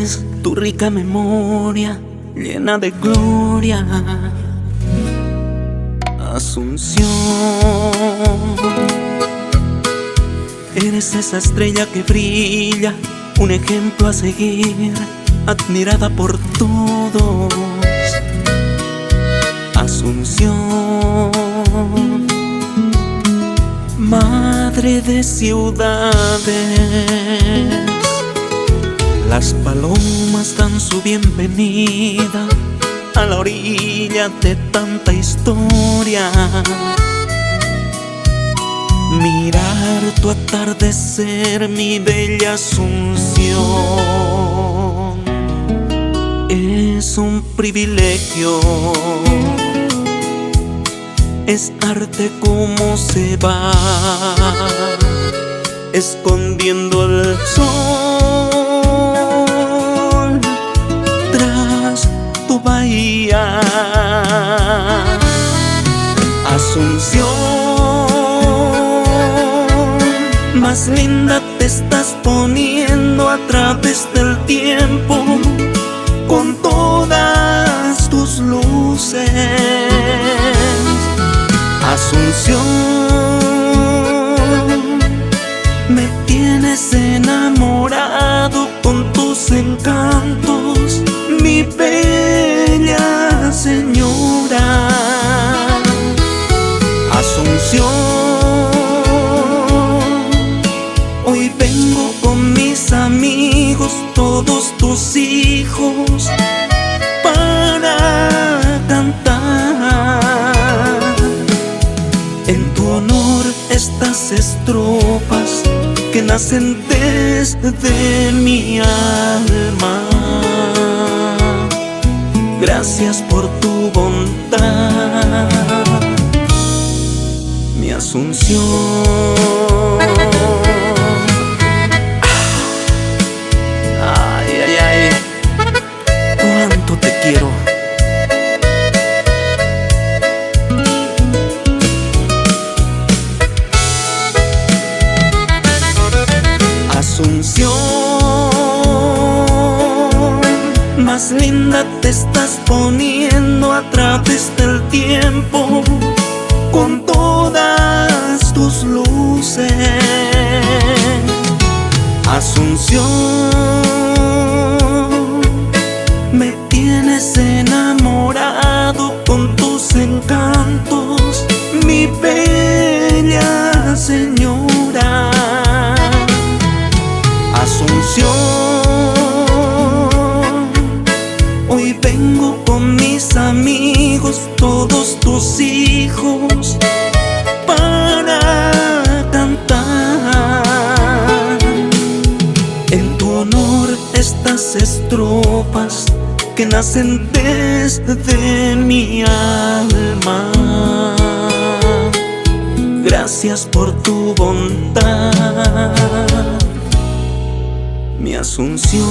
es tu rica memoria llena de gloria, Asunción. Eres esa estrella que brilla, un ejemplo a seguir, admirada por todos, Asunción. Madre de ciudades, las palomas dan su bienvenida a la orilla de tanta historia. Mirar tu atardecer, mi bella Asunción, es un privilegio. Es arte como se va escondiendo el sol tras tu bahía, Asunción. Más linda te estás poniendo a través del tiempo, con todas tus luces, Asunción. Me tienes enamorado con tus encantos, mi bella señora, Asunción. Hoy vengo con mis amigos, todos tus hijos, para cantar en tu honor estas estrofas que nacen desde mi alma. Gracias por tu bondad, mi Asunción. Ay, ay, ay, cuánto te quiero. Asunción, más linda te estás poniendo a través del tiempo, con todas tus luces, Asunción. Me tienes enamorado con tus encantos, mi bella señora, Asunción. Hoy vengo con mis amigos, todos tus hijos, para cantar en tu honor estas estrofas que nacen desde mi alma. Gracias por tu bondad, mi Asunción.